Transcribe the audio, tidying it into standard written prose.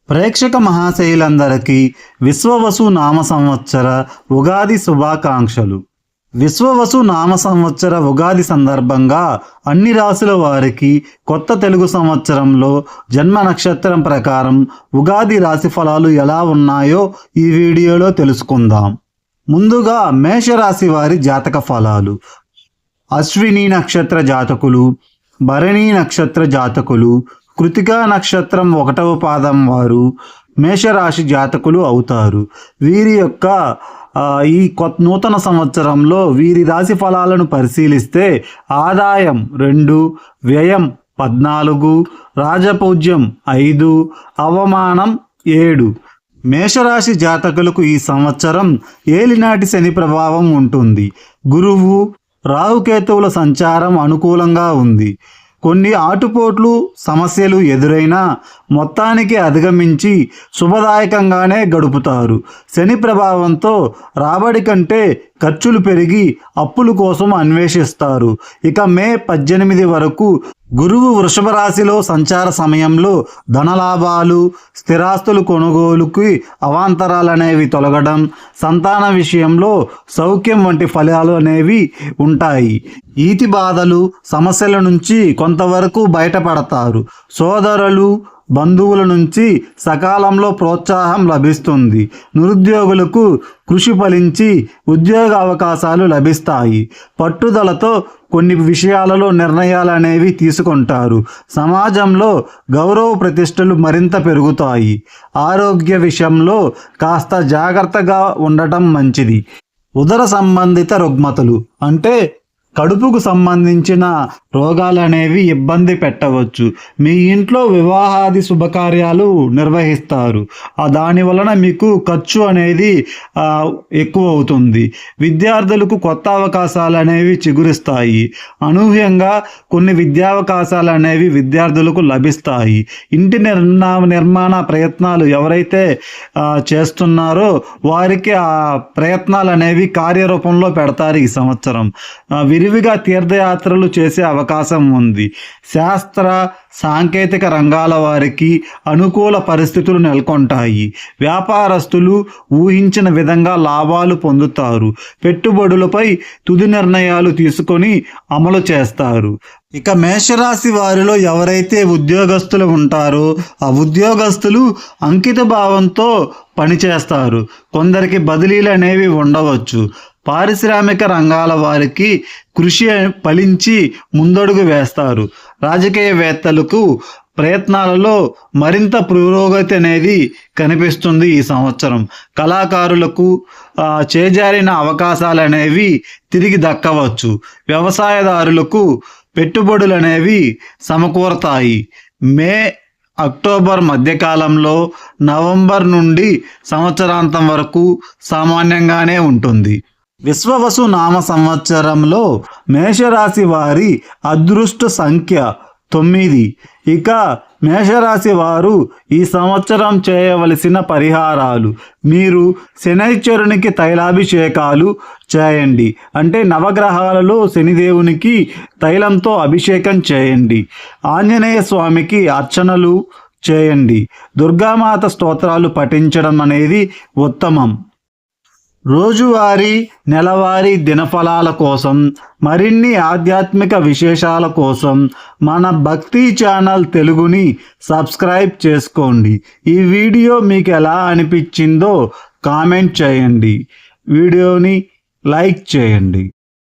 ప్రేక్షక మహాశయులందరికీ విశ్వవసు నామ సంవత్సర ఉగాది శుభాకాంక్షలు. విశ్వవసు నామ సంవత్సర ఉగాది సందర్భంగా అన్ని రాశుల వారికి కొత్త తెలుగు సంవత్సరంలో జన్మ నక్షత్రం ప్రకారం ఉగాది రాశి ఫలాలు ఎలా ఉన్నాయో ఈ వీడియోలో తెలుసుకుందాం. ముందుగా మేషరాశి వారి జాతక ఫలాలు. అశ్విని నక్షత్ర జాతకులు, భరణి నక్షత్ర జాతకులు, కృతికా నక్షత్రం 1వ పాదం వారు మేషరాశి జాతకులు అవుతారు. వీరి యొక్క ఈ నూతన సంవత్సరంలో వీరి రాశి ఫలాలను పరిశీలిస్తే ఆదాయం 2, వ్యయం 14, రాజపూజ్యం 5, అవమానం 7. మేషరాశి జాతకులకు ఈ సంవత్సరం ఏలినాటి శని ప్రభావం ఉంటుంది. గురువు రాహుకేతువుల సంచారం అనుకూలంగా ఉంది. కొన్ని ఆటుపోట్లు సమస్యలు ఎదురైనా మొత్తానికి అధిగమించి శుభదాయకంగానే గడుపుతారు. శని ప్రభావంతో రాబడి కంటే ఖర్చులు పెరిగి అప్పుల కోసం అన్వేషిస్తారు. ఇక మే 18 వరకు గురువు వృషభ రాశిలో సంచార సమయంలో ధనలాభాలు, స్థిరాస్తులు కొనుగోలుకి అవాంతరాలు అనేవి తొలగడం, సంతాన విషయంలో సౌఖ్యం వంటి ఫలాలు అనేవి ఉంటాయి. ఈతి బాధలు, సమస్యల నుంచి కొంతవరకు బయటపడతారు. సోదరులు, బంధువుల నుంచి సకాలంలో ప్రోత్సాహం లభిస్తుంది. నిరుద్యోగులకు కృషి ఫలించి ఉద్యోగ అవకాశాలు లభిస్తాయి. పట్టుదలతో కొన్ని విషయాలలో నిర్ణయాలు అనేవి తీసుకుంటారు. సమాజంలో గౌరవ ప్రతిష్టలు మరింత పెరుగుతాయి. ఆరోగ్య విషయంలో కాస్త జాగ్రత్తగా ఉండటం మంచిది. ఉదర సంబంధిత రుగ్మతలు అంటే కడుపుకు సంబంధించిన రోగాలు అనేవి ఇబ్బంది పెట్టవచ్చు. మీ ఇంట్లో వివాహాది శుభకార్యాలు నిర్వహిస్తారు. దాని వలన మీకు ఖర్చు అనేది ఎక్కువ అవుతుంది. విద్యార్థులకు కొత్త అవకాశాలు అనేవి చిగురిస్తాయి. అనూహ్యంగా కొన్ని విద్యావకాశాలు అనేవి విద్యార్థులకు లభిస్తాయి. ఇంటి నిర్మాణ ప్రయత్నాలు ఎవరైతే చేస్తున్నారో వారికి ఆ ప్రయత్నాలు అనేవి కార్యరూపంలో పెడతారు. ఈ సంవత్సరం విరివిగా తీర్థయాత్రలు చేసే అవకాశం ఉంది. శాస్త్ర సాంకేతిక రంగాల వారికి అనుకూల పరిస్థితులు నెలకొంటాయి. వ్యాపారస్తులు ఊహించిన విధంగా లాభాలు పొందుతారు. పెట్టుబడులపై తుది నిర్ణయాలు తీసుకొని అమలు చేస్తారు. ఇక మేషరాశి వారిలో ఎవరైతే ఉద్యోగస్తులు ఉంటారో ఆ ఉద్యోగస్తులు అంకిత భావంతో పనిచేస్తారు. కొందరికి బదిలీలు అనేవి ఉండవచ్చు. పారిశ్రామిక రంగాల వారికి కృషి ఫలించి ముందడుగు వేస్తారు. రాజకీయవేత్తలకు ప్రయత్నాలలో మరింత పురోగతి అనేది కనిపిస్తుంది. ఈ సంవత్సరం కళాకారులకు చేజారిన అవకాశాలు అనేవి తిరిగి దక్కవచ్చు. వ్యవసాయదారులకు పెట్టుబడులు అనేవి సమకూరతాయి. అక్టోబర్ మధ్యకాలంలో నవంబర్ నుండి సంవత్సరాంతం వరకు సామాన్యంగానే ఉంటుంది. విశ్వవసు నామ సంవత్సరంలో మేషరాశి వారి అదృష్ట సంఖ్య 9. ఇక మేషరాశి వారు ఈ సంవత్సరం చేయవలసిన పరిహారాలు: మీరు శనైశ్వరునికి తైలాభిషేకాలు చేయండి. అంటే నవగ్రహాలలో శనిదేవునికి తైలంతో అభిషేకం చేయండి. ఆంజనేయ స్వామికి అర్చనలు చేయండి. దుర్గామాత స్తోత్రాలు పఠించడం అనేది ఉత్తమం. రోజువారీ నెలవారీ దినఫలాల కోసం, మరిన్ని ఆధ్యాత్మిక విశేషాల కోసం మన భక్తి ఛానల్ తెలుగుని సబ్స్క్రైబ్ చేసుకోండి. ఈ వీడియో మీకు ఎలా అనిపించిందో కామెంట్ చేయండి. వీడియోని లైక్ చేయండి.